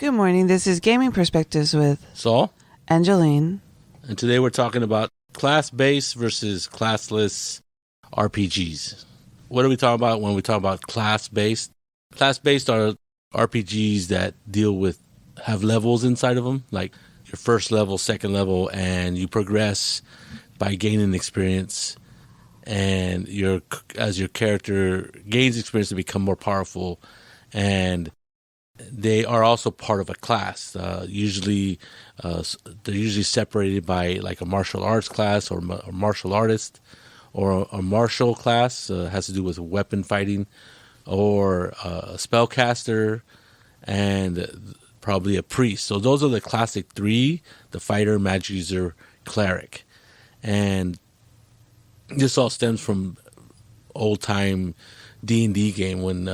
Good morning. This is Gaming Perspectives with Saul and Jolene. And today we're talking about class-based versus classless RPGs. What are we talking about when we talk about class-based? Class-based are RPGs that have levels inside of them, like your first level, second level, and you progress by gaining experience. And as your character gains experience to become more powerful, and they are also part of a class. They're usually separated by like a martial arts class or a martial artist, or a martial class has to do with weapon fighting, or a spellcaster, and probably a priest. So those are the classic three: the fighter, magic user, cleric. And this all stems from old time D&D game when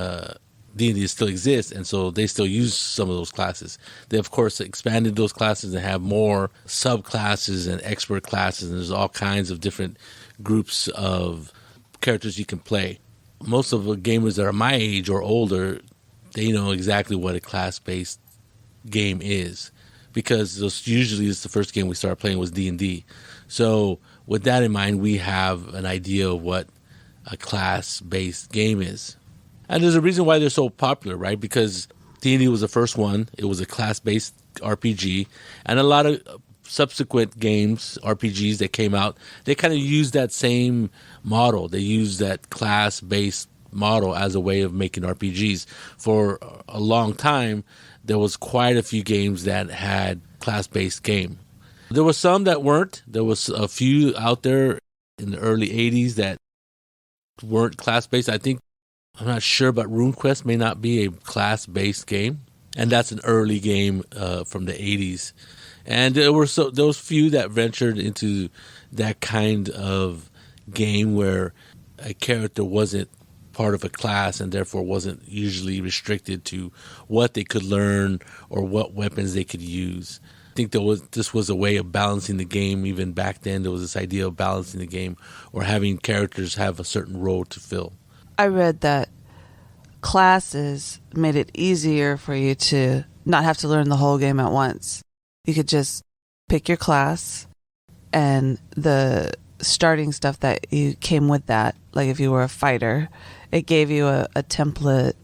D&D still exists, and so they still use some of those classes. They, of course, expanded those classes and have more subclasses and expert classes, and there's all kinds of different groups of characters you can play. Most of the gamers that are my age or older, they know exactly what a class-based game is, because usually it's the first game we started playing was D&D. So with that in mind, we have an idea of what a class-based game is. And there's a reason why they're so popular, right? Because D&D was the first one. It was a class-based RPG. And a lot of subsequent games, RPGs that came out, they kind of used that same model. They used that class-based model as a way of making RPGs. For a long time, there was quite a few games that had class-based game. There were some that weren't. There was a few out there in the early 80s that weren't class-based. I'm not sure, but RuneQuest may not be a class-based game, and that's an early game from the 80s. And there was few that ventured into that kind of game where a character wasn't part of a class and therefore wasn't usually restricted to what they could learn or what weapons they could use. I think this was a way of balancing the game. Even back then, there was this idea of balancing the game or having characters have a certain role to fill. I read that classes made it easier for you to not have to learn the whole game at once. You could just pick your class, and the starting stuff that you came with that, like if you were a fighter, it gave you a template.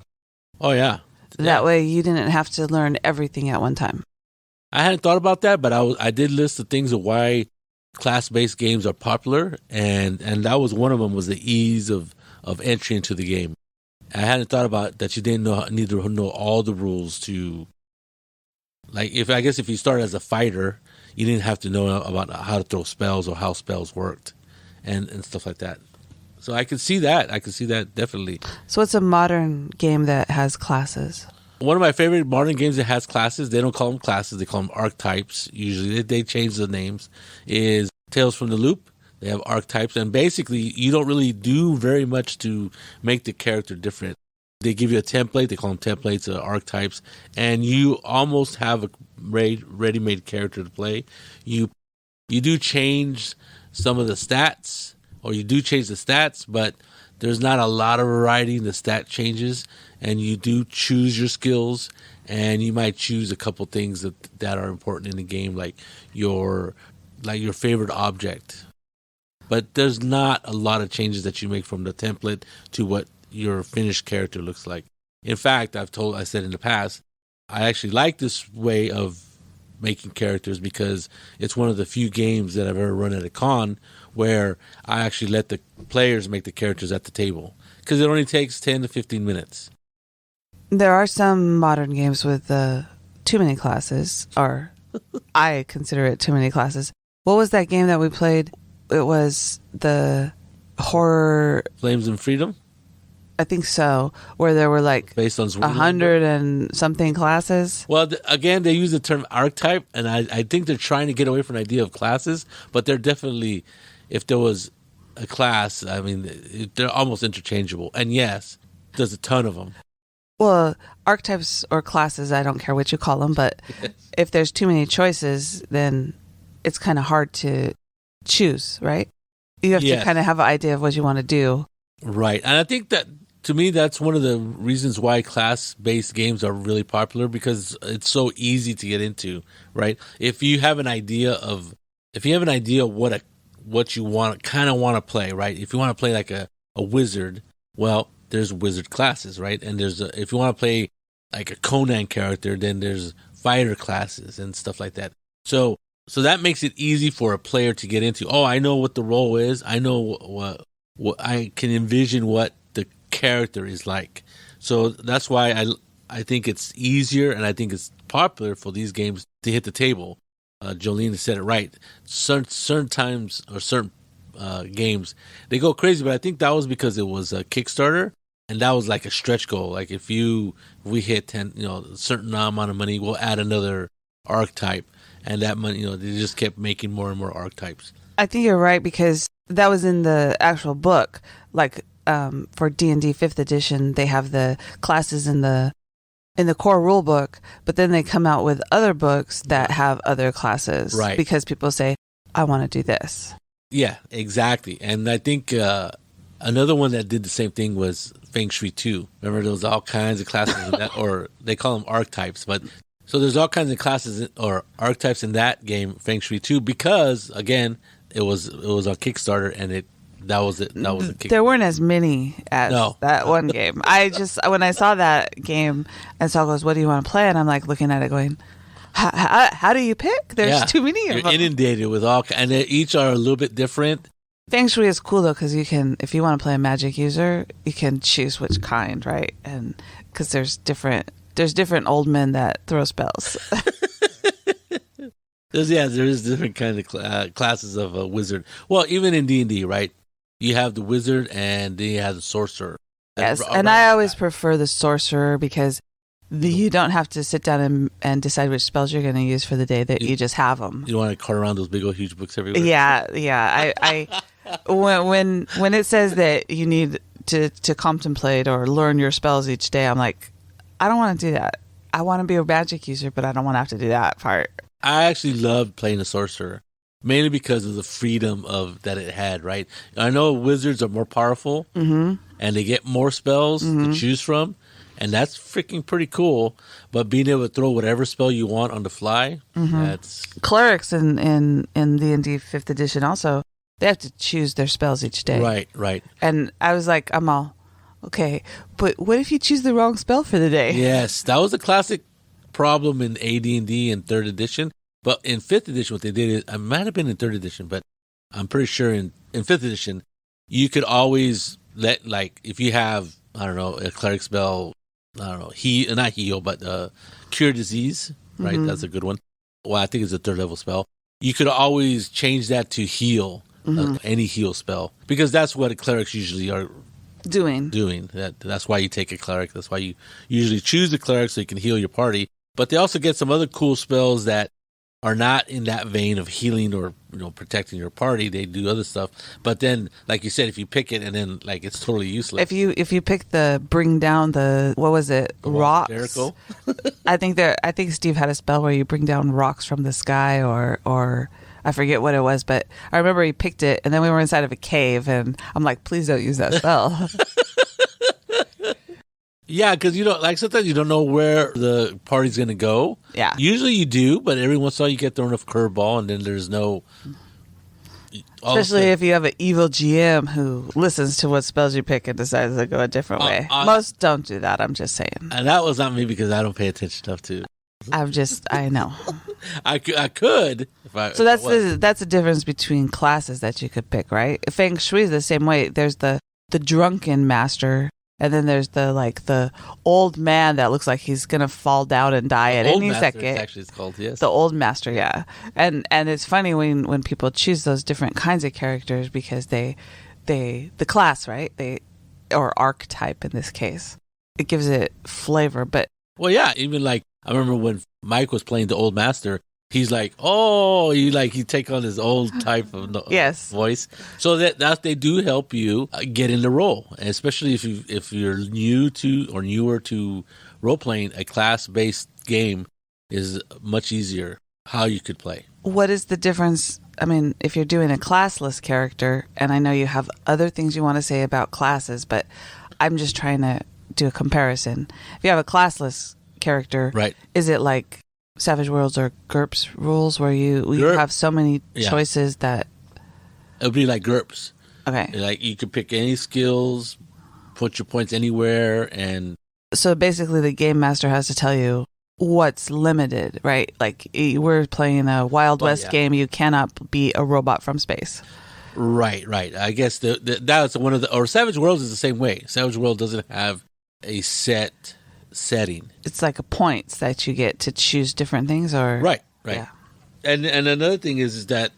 Oh, yeah. That way you didn't have to learn everything at one time. I hadn't thought about that, but I did list the things of why class-based games are popular, and that was one of them, was the ease of entry into the game. I hadn't thought about that. You didn't need to know all the rules to, like, if you started as a fighter, you didn't have to know about how to throw spells or how spells worked and stuff like that. So I could see that. Definitely. So what's a modern game that has classes? One of my favorite modern games that has classes, they don't call them classes, they call them archetypes. Usually they change the names, is Tales from the Loop. They have archetypes, and basically you don't really do very much to make the character different. They give you a template, they call them templates, archetypes, and you almost have a ready-made character to play. You do change some of the stats, but there's not a lot of variety in the stat changes, and you do choose your skills, and you might choose a couple things that are important in the game, like your favorite object. But there's not a lot of changes that you make from the template to what your finished character looks like. In fact, I said in the past, I actually like this way of making characters because it's one of the few games that I've ever run at a con where I actually let the players make the characters at the table, because it only takes 10 to 15 minutes. There are some modern games with too many classes, or I consider it too many classes. What was that game that we played? It was the horror... Flames and Freedom? I think so, where there were like based on 100 and something classes. Well, again, they use the term archetype, and I think they're trying to get away from the idea of classes, but they're definitely, if there was a class, I mean, they're almost interchangeable. And yes, there's a ton of them. Well, archetypes or classes, I don't care what you call them, but if there's too many choices, then it's kind of hard to choose, right? You have to kind of have an idea of what you want to do. Right. And I think that to me, that's one of the reasons why class-based games are really popular, because it's so easy to get into, right? If you have an idea of what you want to play, right? If you want to play like a wizard, well, there's wizard classes, right? And if you want to play like a Conan character, then there's fighter classes and stuff like that. So that makes it easy for a player to get into. Oh, I know what the role is. I know what I can envision what the character is like. So that's why I think it's easier, and I think it's popular for these games to hit the table. Jolene said it right. Certain times or certain games, they go crazy, but I think that was because it was a Kickstarter, and that was like a stretch goal. Like if we hit 10, a certain amount of money, we'll add another archetype, and that money, they just kept making more and more archetypes. I think you're right, because that was in the actual book. Like for D&D 5th edition, they have the classes in the core rule book, but then they come out with other books that have other classes, right? Because people say, I want to do this. Yeah, exactly. And I think another one that did the same thing was Feng Shui 2. Remember, there was all kinds of classes in that, or they call them archetypes. But so there's all kinds of classes or archetypes in that game, Feng Shui 2, because again, it was on Kickstarter, and that was it. That was the Kickstarter. There weren't as many as that one game. When I saw that game, and Saul goes, "What do you want to play?" And I'm like looking at it, going, "How do you pick? There's too many of them." You're inundated with and they each are a little bit different. Feng Shui is cool though, because you can, if you want to play a magic user, you can choose which kind, right? And because there's different different old men that throw spells. There's different kind of classes of a wizard. Well, even in D&D, right? You have the wizard and then you have the sorcerer. Yes, and I always prefer the sorcerer because you don't have to sit down and decide which spells you're going to use for the day. That you just have them. You don't want to cart around those big old huge books everywhere. Yeah. I when it says that you need to contemplate or learn your spells each day, I'm like, I don't want to do that. I want to be a magic user, but I don't want to have to do that part. I actually loved playing a sorcerer, mainly because of the freedom that it had, right? I know wizards are more powerful, and they get more spells to choose from, and that's freaking pretty cool. But being able to throw whatever spell you want on the fly, that's... Clerics in D&D 5th edition also, they have to choose their spells each day. Right. And I was like, I'm all, okay, but what if you choose the wrong spell for the day? Yes, that was a classic problem in AD&D in 3rd edition. But in 5th edition, what they did is, it might have been in 3rd edition, but I'm pretty sure in 5th edition, you could always let, like, if you have, I don't know, a cleric spell, I don't know, not heal, but cure disease, right? That's a good one. Well, I think it's a 3rd level spell. You could always change that to heal, any heal spell, because that's what clerics usually are doing. That's why you take a cleric. That's why you usually choose a cleric, so you can heal your party. But they also get some other cool spells that are not in that vein of healing or protecting your party. They do other stuff. But then, like you said, if you pick it and then like it's totally useless. If you pick the bring down the, what was it, rocks? Jericho. I think Steve had a spell where you bring down rocks from the sky, or I forget what it was, but I remember he picked it, and then we were inside of a cave, and I'm like, please don't use that spell. Yeah, because sometimes you don't know where the party's going to go. Yeah. Usually you do, but every once in a while you get thrown a curveball, and then there's no... Especially if you have an evil GM who listens to what spells you pick and decides to go a different way. Most don't do that, I'm just saying. And that was not me, because I don't pay attention enough to... I know. I could. So that's the difference between classes that you could pick, right? Feng Shui is the same way. There's the drunken master, and then there's the old man that looks like he's gonna fall down and die at any second. Actually, it's called, yes. The old master, yeah. And it's funny when people choose those different kinds of characters, because the class, right? Or archetype in this case, it gives it flavor. But well, yeah, even like I remember when Mike was playing the old master. He's like, oh, he take on his old type of voice. So that they do help you get in the role, and especially if you're new to or newer to role playing. A class based game is much easier how you could play. What is the difference? I mean, if you're doing a classless character, and I know you have other things you want to say about classes, but I'm just trying to do a comparison. If you have a classless character, right? Is it like Savage Worlds or GURPS rules where you have so many choices that it would be like GURPS? Okay, like you could pick any skills, put your points anywhere, and so basically the game master has to tell you what's limited, right? Like we're playing a Wild West game, you cannot be a robot from space. Right. I guess that's one of the, or Savage Worlds is the same way. Savage World doesn't have a set setting. It's like a points that you get to choose different things, or right. Yeah. And another thing is that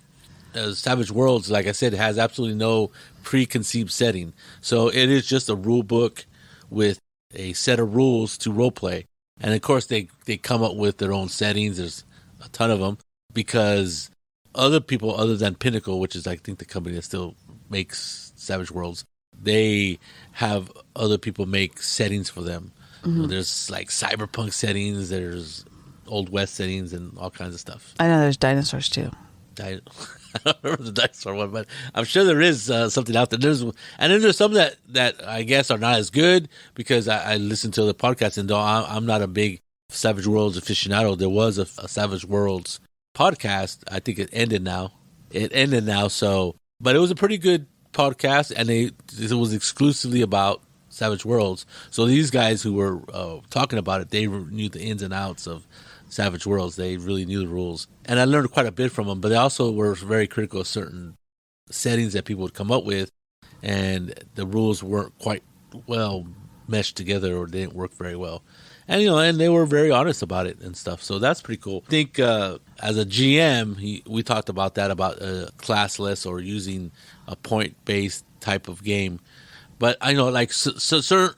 Savage Worlds, like I said, has absolutely no preconceived setting. So it is just a rule book with a set of rules to role play. And of course, they come up with their own settings. There's a ton of them because other people, other than Pinnacle, which is I think the company that still makes Savage Worlds, they have other people make settings for them. Mm-hmm. There's like cyberpunk settings, there's Old West settings, and all kinds of stuff. I know there's dinosaurs too. I don't remember the dinosaur one, but I'm sure there is something out there. And then there's some that I guess are not as good because I listen to the podcast, and though I'm not a big Savage Worlds aficionado, there was a Savage Worlds podcast. I think it ended now. So, but it was a pretty good podcast, and it was exclusively about Savage Worlds. So these guys who were talking about it, they knew the ins and outs of Savage Worlds. They really knew the rules, and I learned quite a bit from them. But they also were very critical of certain settings that people would come up with, and the rules weren't quite well meshed together, or they didn't work very well. And and they were very honest about it and stuff. So that's pretty cool. I think as a GM, we talked about that, about classless or using a point-based type of game. But I know, like, so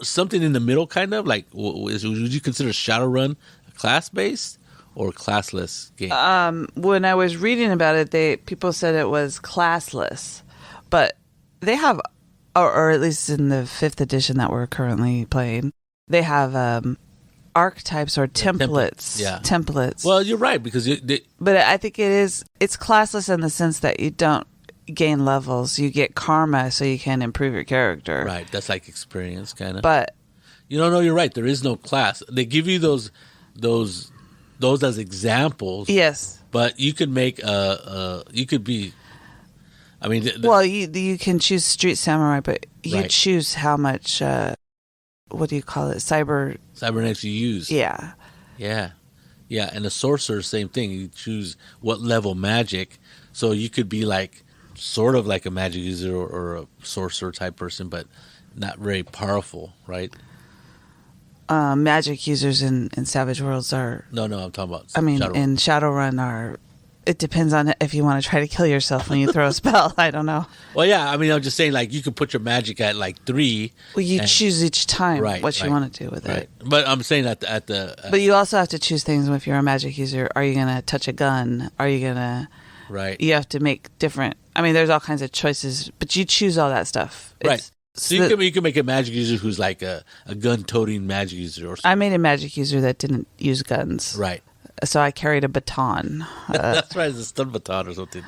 something in the middle, kind of like, would you consider Shadowrun class-based or classless game? When I was reading about it, people said it was classless, but they have, or at least in the 5th edition that we're currently playing, they have archetypes or templates. Templates. Well, you're right, because but I think it's classless in the sense that you don't gain levels. You get karma, so you can improve your character. Right. That's like experience, kind of. But no, you're right. There is no class. They give you those as examples. Yes. But you could make you could be. I mean, well, you can choose Street Samurai, but you choose how much. What do you call it? Cybernetics you use. Yeah. And the sorcerer, same thing. You choose what level magic, so you could be like sort of like a magic user or a sorcerer type person, but not very powerful, right? Magic users in Savage Worlds are... No, I'm talking about Shadowrun. In Shadowrun are... It depends on if you want to try to kill yourself when you throw a spell. I don't know. Well, yeah, I mean, I'm just saying, like, you could put your magic at, like, 3. Well, you choose each time what you want to do with it. But I'm saying at the... But you also have to choose things if you're a magic user. Are you going to touch a gun? Are you going to... Right. You have to make different... I mean, there's all kinds of choices, but you choose all that stuff. Right. So you can make a magic user who's like a gun-toting magic user or something. I made a magic user that didn't use guns. Right. So I carried a baton. That's right, it's a stun baton or something.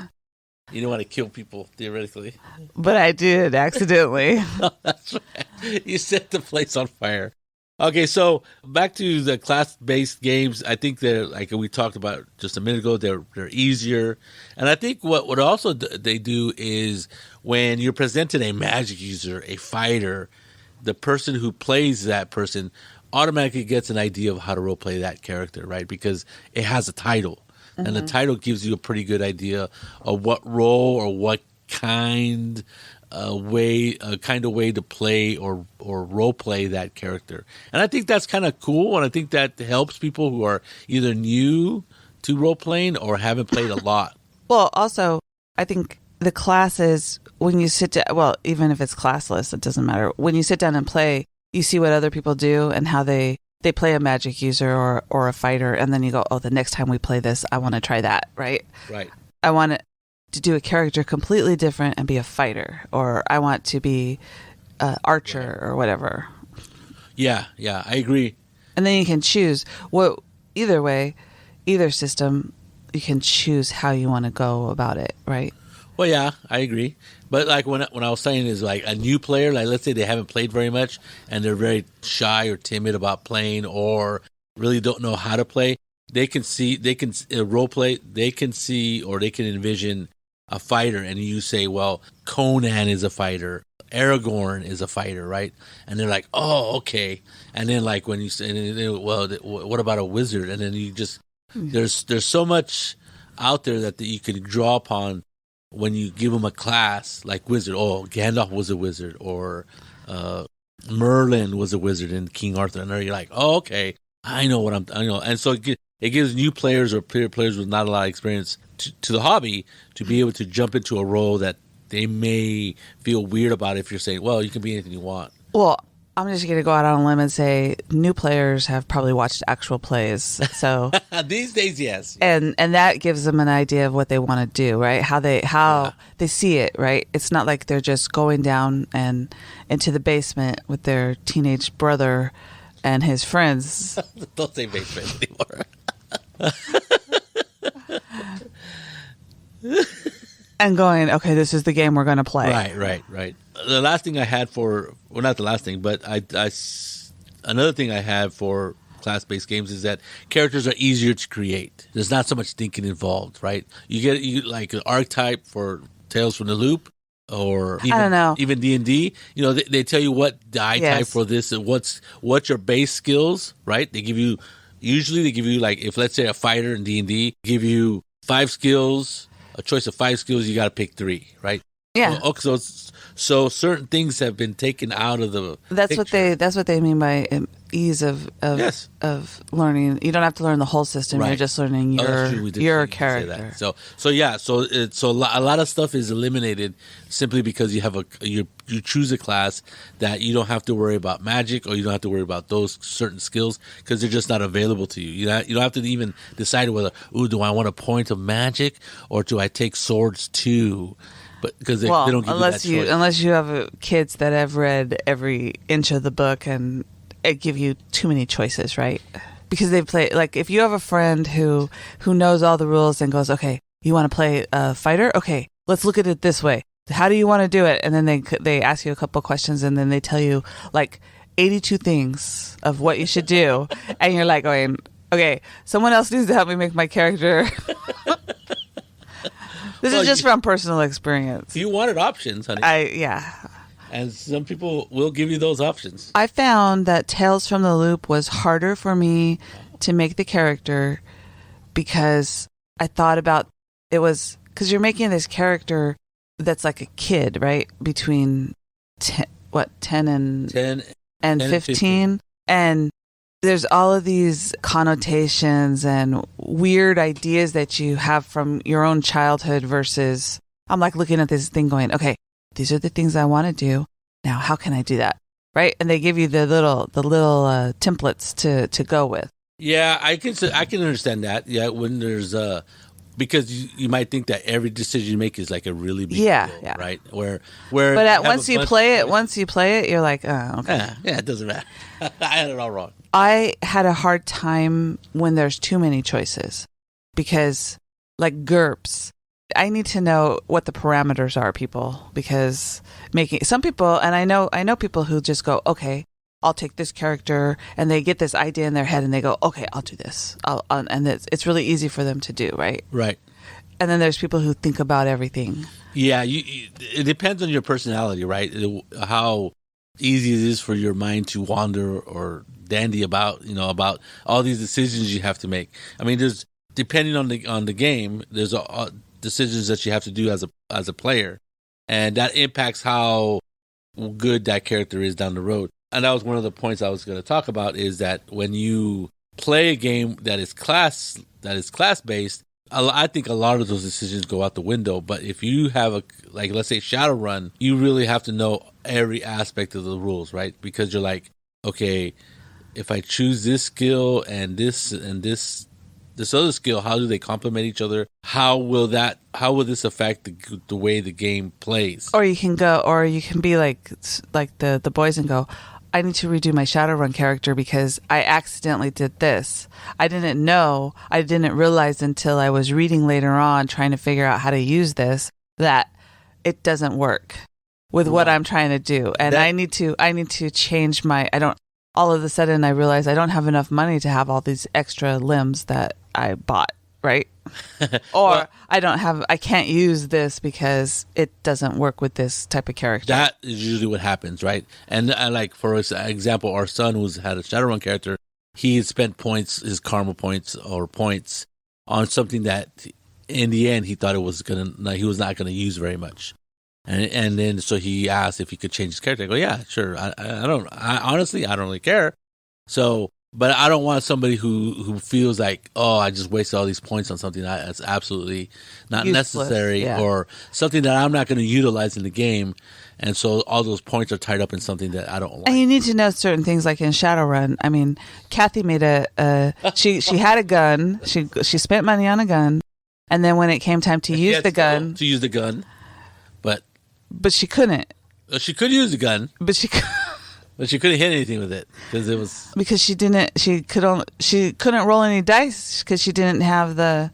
You don't want to kill people, theoretically. But I did, accidentally. No, that's right. You set the place on fire. Okay, so back to the class-based games. I think they're, like we talked about just a minute ago, they're easier. And I think what also they do is when you're presented a magic user, a fighter, the person who plays that person automatically gets an idea of how to roleplay that character, right? Because it has a title. Mm-hmm. And the title gives you a pretty good idea of what role or what kind way to play or role play that character. And I think that's kind of cool, and I think that helps people who are either new to role playing or haven't played a lot. Well, also, I think the classes, when you sit down, well, even if it's classless, it doesn't matter. When you sit down and play, you see what other people do and how they play a magic user or a fighter, and then you go, oh, the next time we play this, I want to try that, right? Right. I want to do a character completely different and be a fighter, or I want to be an archer or whatever. Yeah, I agree. And then you can choose. Well, either way, either system, you can choose how you want to go about it, right? Well, yeah, I agree. But like when I was saying is like a new player, like let's say they haven't played very much and they're very shy or timid about playing or really don't know how to play, they can role play, they can see or they can envision a fighter, and you say, well, Conan is a fighter, Aragorn is a fighter, right? And they're like, oh, okay. And then like when you say, well, what about a wizard? And then you just there's so much out there that you can draw upon when you give them a class like wizard. Oh, Gandalf was a wizard, or Merlin was a wizard in King Arthur, and then you're like, oh, okay, I know, and so it gives new players or players with not a lot of experience to the hobby to be able to jump into a role that they may feel weird about if you're saying, well, you can be anything you want. Well, I'm just going to go out on a limb and say new players have probably watched actual plays. So these days, yes. And that gives them an idea of what they want to do, right? How they see it, right? It's not like they're just going down and into the basement with their teenage brother and his friends. Don't say basement anymore. And going, okay, this is the game we're going to play. Right. The last thing I had not the last thing, but another thing I have for class-based games is that characters are easier to create. There's not so much thinking involved, right? You like an archetype for Tales from the Loop, or even, I don't know. Even D&D. You know, they tell you what die type for this and what's your base skills, right? They give you like, if let's say a fighter in D&D, give you 5 skills. A choice of 5 skills, you got to pick 3, right? Yeah. So certain things have been taken out of the. That's what they mean by ease of learning. You don't have to learn the whole system. Right. You're just learning your character. So a lot of stuff is eliminated simply because you have you choose a class that you don't have to worry about magic, or you don't have to worry about those certain skills because they're just not available to you. You don't have to even decide whether, do I want a point of magic or do I take swords too? But because they don't give you that choice. Unless you have kids that have read every inch of the book and it give you too many choices, right? Because they play, like, if you have a friend who knows all the rules and goes, okay, you want to play a fighter? Okay, let's look at it this way. How do you want to do it? And then they ask you a couple questions, and then they tell you like 82 things of what you should do, and you're like going, okay, someone else needs to help me make my character. This is just from personal experience. You wanted options, honey. And some people will give you those options. I found that Tales from the Loop was harder for me to make the character because I thought about it was because you're making this character that's like a kid, right? Between 10 and 15. And there's all of these connotations and weird ideas that you have from your own childhood versus I'm like looking at this thing going, okay, these are the things I want to do. Now, how can I do that? Right? And they give you the little templates to go with. Yeah, I can understand that. Yeah, when there's because you might think that every decision you make is like a really big deal, right? Where but once you play it, you're like, oh, okay. Yeah, it doesn't matter. I had it all wrong. I had a hard time when there's too many choices because, like GURPS, I need to know what the parameters are, people, because some people, and I know people who just go, okay, I'll take this character, and they get this idea in their head, and they go, okay, I'll do this, and it's really easy for them to do, right? Right. And then there's people who think about everything. Yeah, it depends on your personality, right? How easy it is for your mind to wander or dandy about all these decisions you have to make. I mean, there's depending on the game, there's decisions that you have to do as a player, and that impacts how good that character is down the road. And that was one of the points I was going to talk about, is that when you play a game that is class based, I think a lot of those decisions go out the window. But if you have let's say Shadowrun, you really have to know every aspect of the rules, right? Because you're like, okay, if I choose this skill and this other skill, how do they complement each other? How will this affect the way the game plays? Or you can be like the boys and go, I need to redo my Shadowrun character because I accidentally did this. I didn't realize until I was reading later on trying to figure out how to use this that it doesn't work with what Right. I'm trying to do. And I need to change all of a sudden I realize I don't have enough money to have all these extra limbs that I bought, right? Or I can't use this because it doesn't work with this type of character. That is usually what happens, right? And like, for example, our son who's had a Shadowrun character, he had spent his karma points or points on something that in the end he thought he was not gonna use very much. And then so he asked if he could change his character. I go, yeah, sure. Honestly, I don't really care. So, but I don't want somebody who feels like, oh, I just wasted all these points on something that's absolutely not Useless, necessary, yeah. or something that I'm not going to utilize in the game. And so all those points are tied up in something that I don't like. And you need to know certain things, like in Shadowrun. I mean, Kathy made she had a gun. She spent money on a gun, and then when it came time to use the gun, but she couldn't. She could use the gun, But she couldn't hit anything with it because she couldn't roll any dice because she didn't have the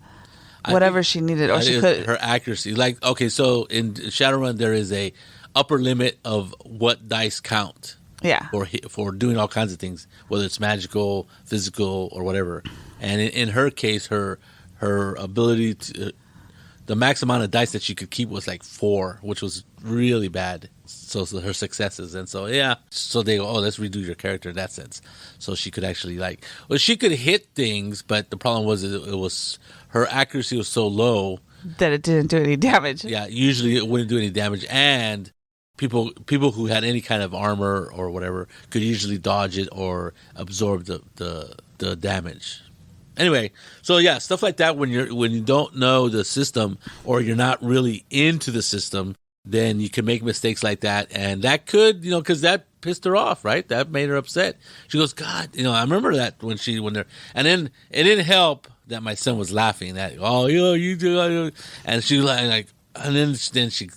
whatever she needed, or she could her accuracy. Like, okay, so in Shadowrun there is a upper limit of what dice count. Yeah. For doing all kinds of things, whether it's magical, physical, or whatever. And in her case, her ability to the max amount of dice that she could keep was like 4, which was really bad. So her successes, and so they go, oh, let's redo your character in that sense. So she could actually she could hit things, but the problem was it was her accuracy was so low that it didn't do any damage. Yeah, usually it wouldn't do any damage, and people who had any kind of armor or whatever could usually dodge it or absorb the damage. Anyway, so yeah, stuff like that when you don't know the system or you're not really into the system, then you can make mistakes like that, and that could, because that pissed her off, right? That made her upset. She goes, God, I remember that when they're, and then it didn't help that my son was laughing at, oh, you do, and she like, and then she,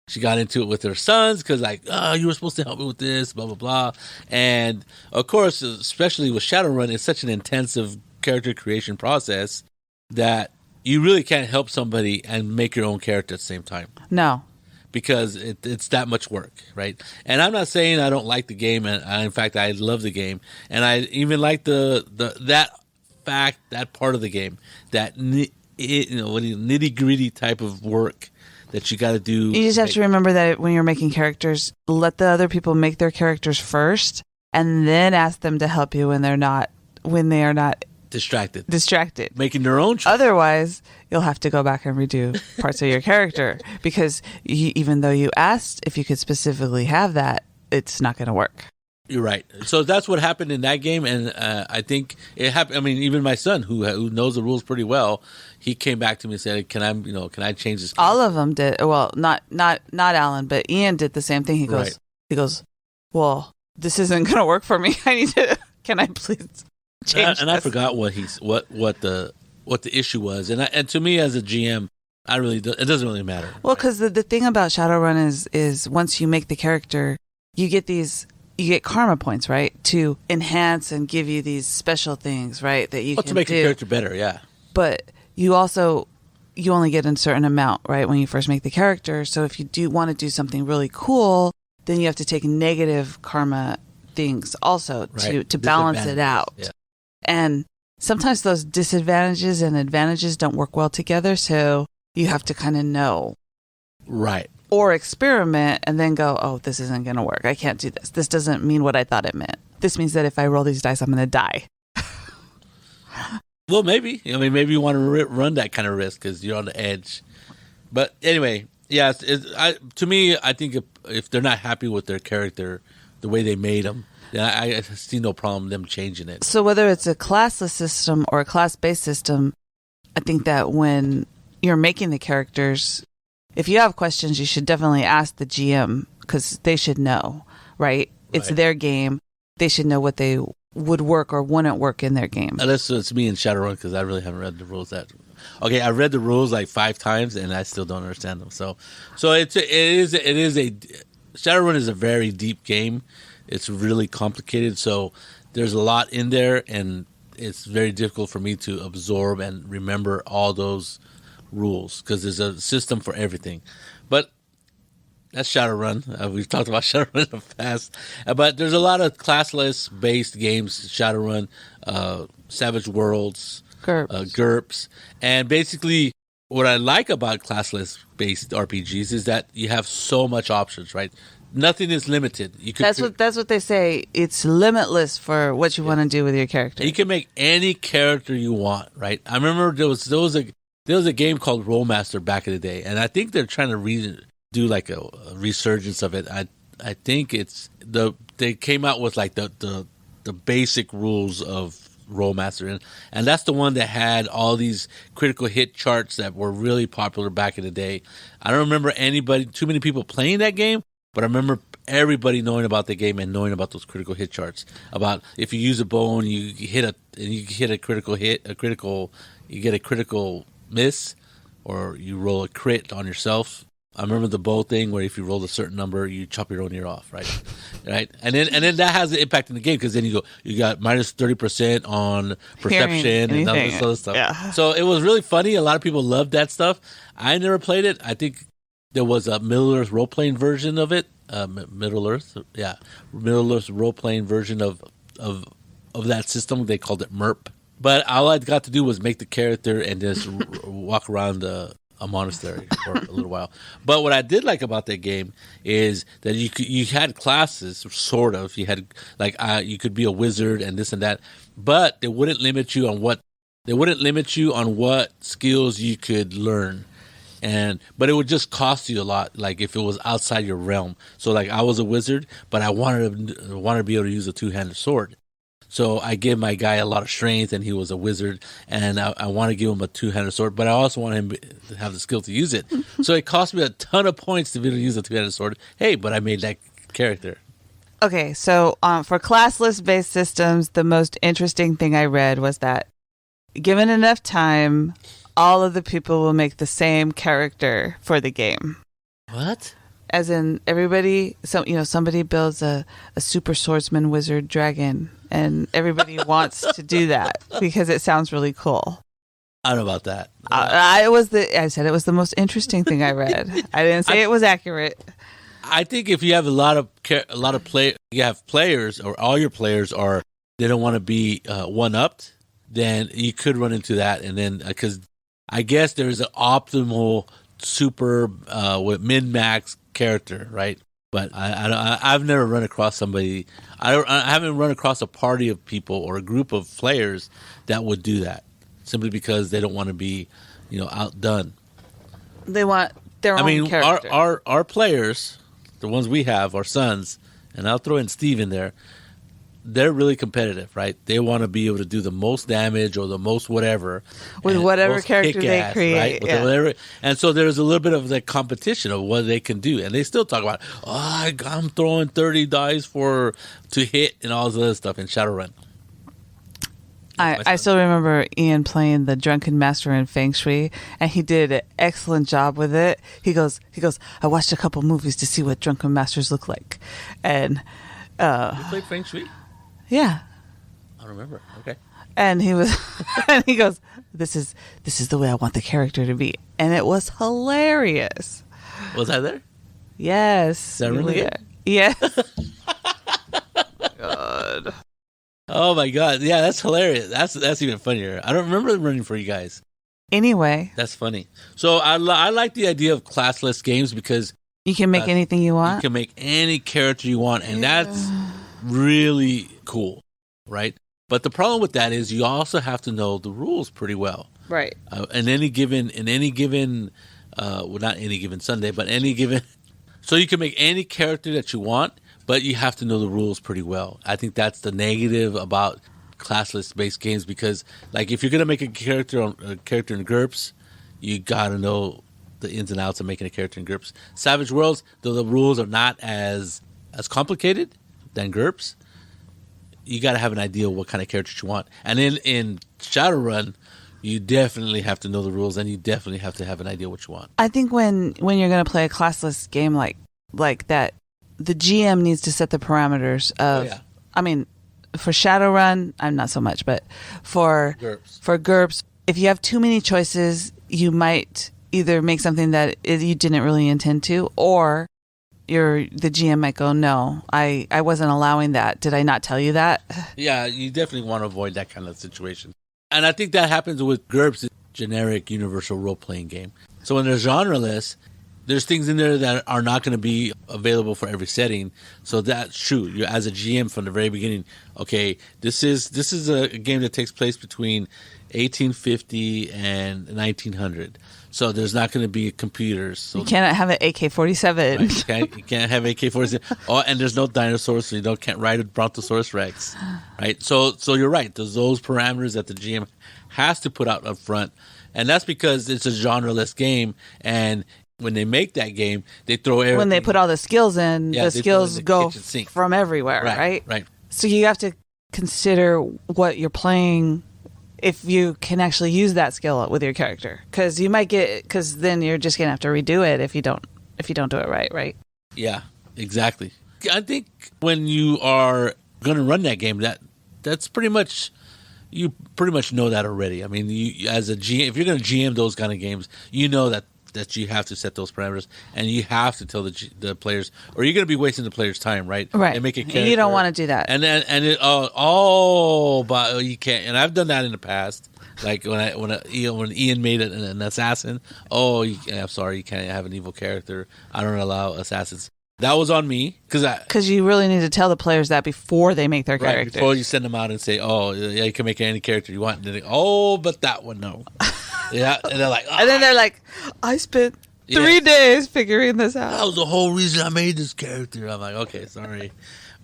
she got into it with her sons because, like, oh, you were supposed to help me with this, blah, blah, blah. And, of course, especially with Shadowrun, it's such an intensive character creation process that you really can't help somebody and make your own character at the same time. No. Because it's that much work, right? And I'm not saying I don't like the game, and in fact, I love the game. And I even like that part of the game, that nitty-gritty type of work that you got to do. You just have to remember that when you're making characters, let the other people make their characters first, and then ask them to help you when they are not distracted, making their own choice. Otherwise, you'll have to go back and redo parts of your character because even though you asked if you could specifically have that, it's not going to work. You're right. So that's what happened in that game, and I think it happened. I mean, even my son, who knows the rules pretty well, he came back to me and said, "Can I change this?" All of them did. Well, not Alan, but Ian did the same thing. He goes, well, this isn't going to work for me. I need to. Can I please change? And I forgot what the issue was, and to me as a GM, it doesn't really matter. Well, because the thing about Shadowrun is once you make the character, you get karma points, right, to enhance and give you these special things, right, that you can to make do. the character better, yeah. But you only get a certain amount, right, when you first make the character. So if you do want to do something really cool, then you have to take negative karma things also to balance it out. Yeah. And sometimes those disadvantages and advantages don't work well together, so you have to kind of know. Right. Or experiment and then go, oh, this isn't going to work. I can't do this. This doesn't mean what I thought it meant. This means that if I roll these dice, I'm going to die. Well, maybe. Maybe you want to run that kind of risk because you're on the edge. But anyway, yeah, to me, I think if they're not happy with their character, the way they made them, then I see no problem them changing it. So whether it's a classless system or a class-based system, I think that when you're making the characters, if you have questions, you should definitely ask the GM because they should know, right? It's their game. They should know what they would work or wouldn't work in their game. Unless it's me in Shadowrun because I really haven't read the rules. I read the rules like 5 times and I still don't understand them. So it is a Shadowrun is a very deep game. It's really complicated. So there's a lot in there, and it's very difficult for me to absorb and remember all those rules because there's a system for everything. But That's Shadowrun. We've talked about Shadowrun in the past. But there's a lot of classless-based games, Shadowrun, Savage Worlds, GURPS. And basically, what I like about classless-based RPGs is that you have so much options, right? Nothing is limited. That's what they say. It's limitless for what you want to do with your character. You can make any character you want, right? I remember there was a game called Rollmaster back in the day, and I think they're trying to do like a resurgence of it. I think they came out with like the basic rules of Rollmaster, and that's the one that had all these critical hit charts that were really popular back in the day. I don't remember too many people playing that game, but I remember everybody knowing about the game and knowing about those critical hit charts. About if you use a bow and you hit a critical hit, you get a critical miss, or you roll a crit on yourself. I remember the bow thing where if you roll a certain number, you chop your own ear off, right? Right, and then that has an impact in the game because then you got minus 30% on perception and all this other stuff. Yeah. So it was really funny. A lot of people loved that stuff. I never played it. I think there was a Middle Earth role playing version of it. Middle Earth role playing version of that system. They called it MERP. But all I got to do was make the character and just walk around a monastery for a little while. But what I did like about that game is that you had classes, sort of. You had you could be a wizard and this and that, but they wouldn't limit you on what skills you could learn. But it would just cost you a lot, like if it was outside your realm. So like I was a wizard, but I wanted to be able to use a two-handed sword. So I gave my guy a lot of strength, and he was a wizard, and I want to give him a two-handed sword, but I also want him to have the skill to use it. So it cost me a ton of points to be able to use a two-handed sword. Hey, but I made that character. Okay, so for classless-based systems, the most interesting thing I read was that given enough time, all of the people will make the same character for the game. What? As in everybody, somebody builds a super swordsman wizard dragon, and everybody wants to do that because it sounds really cool. I don't know about that. I said it was the most interesting thing I read. I didn't say it was accurate. I think if you have you have players, or all your players they don't want to be one-upped, then you could run into that, and then because I guess there's an optimal super with min-max character, right? But I've never run across somebody. I haven't run across a party of people or a group of players that would do that simply because they don't want to be, outdone. They want their own character. Our players, the ones we have, our sons, and I'll throw in Steve in there. They're really competitive, right? They want to be able to do the most damage or the most whatever. With whatever character they create. Right? Whatever. And so there's a little bit of the competition of what they can do. And they still talk about, I'm throwing 30 dice to hit and all this other stuff in Shadowrun. I still remember Ian playing the Drunken Master in Feng Shui, and he did an excellent job with it. He goes, I watched a couple movies to see what Drunken Masters look like. And you played Feng Shui? Yeah. I don't remember. Okay. And he goes, this is the way I want the character to be. And it was hilarious. Was I there? Yes. Is that really it? Yes. God. Oh my God. Yeah, that's hilarious. That's even funnier. I don't remember running for you guys. Anyway. That's funny. So I like the idea of classless games because you can make anything you want. You can make any character you want, and that's really cool, right? But the problem with that is you also have to know the rules pretty well, right? In any given, not any given Sunday, but any given. So you can make any character that you want, but you have to know the rules pretty well. I think that's the negative about classless-based games because, like, if you're gonna make a character in GURPS, you gotta know the ins and outs of making a character in GURPS. Savage Worlds, though the rules are not as complicated than GURPS, you got to have an idea of what kind of characters you want. And in Shadowrun, you definitely have to know the rules, and you definitely have to have an idea what you want. I think when you're going to play a classless game like that, the GM needs to set the parameters of. Oh, yeah. I mean, for Shadowrun, I'm not so much, but for GURPS, if you have too many choices, you might either make something that you didn't really intend to, or the GM might go, no, I wasn't allowing that. Did I not tell you that? Yeah, you definitely want to avoid that kind of situation. And I think that happens with GURPS, generic universal role-playing game. So when they're genreless, there's things in there that are not going to be available for every setting. So that's true. You, as a GM from the very beginning, okay, this is a game that takes place between 1850 and 1900. So there's not going to be computers. So you cannot have an AK-47. Right? You can't have AK-47. Oh, and there's no dinosaurs, so you can't ride a Brontosaurus Rex. Right? So you're right. There's those parameters that the GM has to put out up front. And that's because it's a genreless game. And when they make that game, they throw everything. When they put all the skills in, the skills go from everywhere, right? Right. So you have to consider what you're playing, if you can actually use that skill with your character, because then you're just gonna have to redo it if you don't do it right. Yeah, exactly. I think when you are gonna run that game, that's pretty much, you pretty much know that already. I mean, you as a GM, if you're gonna GM those kind of games, you know that you have to set those parameters, and you have to tell the players, or you're going to be wasting the players' time, right? Right. And make a character. You don't want to do that. But you can't. And I've done that in the past, like when Ian made an assassin. I'm sorry, you can't have an evil character. I don't allow assassins. That was on me because you really need to tell the players that before they make their character. Before you send them out and say, you can make any character you want. And but that one, no. Yeah, and they're like, and then they're like, I spent 3 days figuring this out. That was the whole reason I made this character. I'm like, okay, sorry,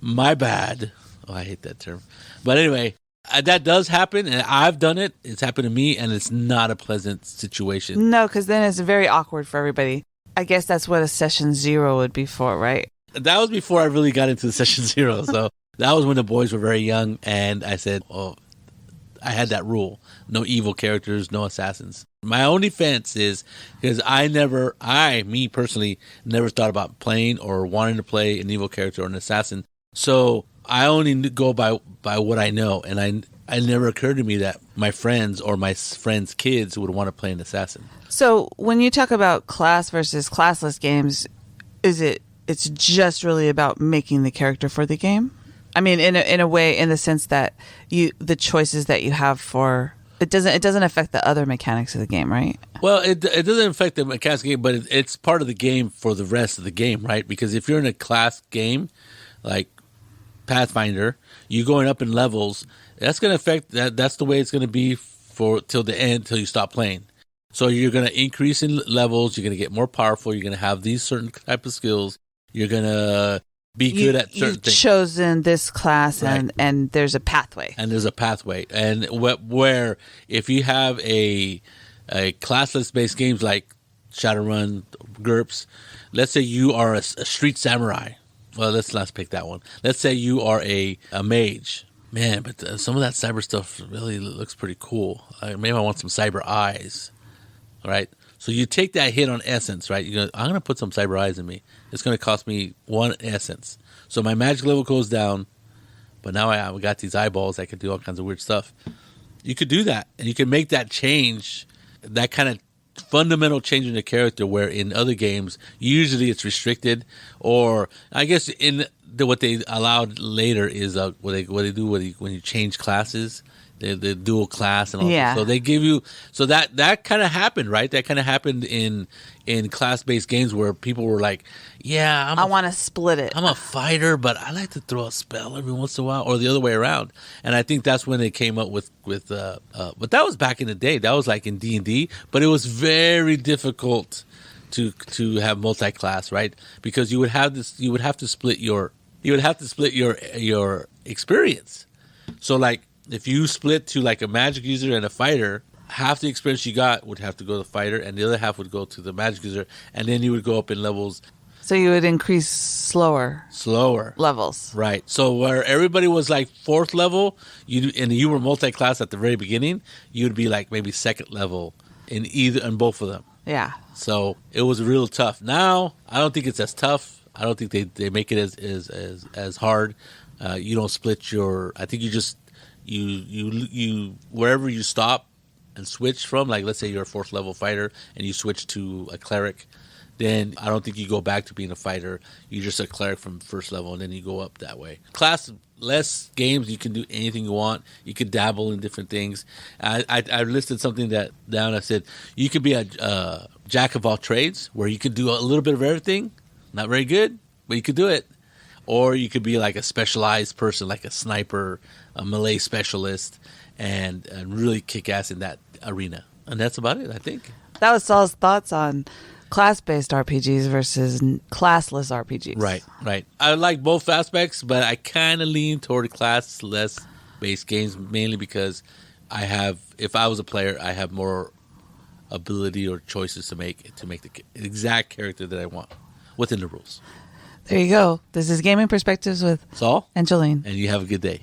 my bad. Oh, I hate that term, but anyway, that does happen, and I've done it. It's happened to me, and it's not a pleasant situation. No, because then it's very awkward for everybody. I guess that's what a session 0 would be for, right? That was before I really got into the session 0, so that was when the boys were very young, and I said, I had that rule. No evil characters, no assassins. My own defense is because me personally, never thought about playing or wanting to play an evil character or an assassin. So I only go by what I know. And it never occurred to me that my friends or my friends' kids would want to play an assassin. So when you talk about class versus classless games, it's just really about making the character for the game? I mean, in a way, in the sense that the choices that you have for it doesn't affect the other mechanics of the game, right? Well, it doesn't affect the mechanics of the game, but it's part of the game for the rest of the game, right? Because if you're in a class game like Pathfinder, you going up in levels, that's going to affect that. That's the way it's going to be till the end, till you stop playing. So you're going to increase in levels. You're going to get more powerful. You're going to have these certain type of skills. You're going to be good at certain things. You've chosen this class, right. and there's a pathway. And there's a pathway. And where if you have a classless-based games like Shadowrun, GURPS, let's say you are a street samurai. Well, let's pick that one. Let's say you are a mage. Man, but some of that cyber stuff really looks pretty cool. Maybe I want some cyber eyes, right? So you take that hit on essence, right? I'm going to put some cyber eyes in me. It's going to cost me 1 essence. So my magic level goes down, but now I got these eyeballs. I can do all kinds of weird stuff. You could do that, and you can make that change, that kind of fundamental change in the character, where in other games, usually it's restricted, or I guess what they allowed later is what they do when you change classes. The dual class and all that. So they give you, so that kind of happened, right? That kind of happened in class-based games where people were like, I want to split it. I'm a fighter, but I like to throw a spell every once in a while, or the other way around. And I think that's when they came up with but that was back in the day. That was like in D&D, but it was very difficult to have multi-class, right? Because you would have to split your experience. So like, if you split to like a magic user and a fighter, half the experience you got would have to go to the fighter, and the other half would go to the magic user, and then you would go up in levels. So you would increase slower levels, right? So where everybody was like 4th level, you were multi-class at the very beginning, you would be like maybe 2nd level in both of them. Yeah. So it was real tough. Now I don't think it's as tough. I don't think they make it as hard. You don't split your. I think you just. You wherever you stop and switch from, like let's say you're a 4th level fighter and you switch to a cleric, then I don't think you go back to being a fighter. You're just a cleric from first level, and then you go up that way. Class, less games, you can do anything you want. You could dabble in different things. I listed something that down. I said you could be a jack of all trades, where you could do a little bit of everything. Not very good, but you could do it. Or you could be like a specialized person, like a sniper, a melee specialist, and really kick ass in that arena. And that's about it, I think. That was Saul's thoughts on class-based RPGs versus classless RPGs. Right. I like both aspects, but I kind of lean toward classless-based games, mainly because if I was a player, I have more ability or choices to make the exact character that I want within the rules. There you go. This is Gaming Perspectives with Saul and Jolene. And you have a good day.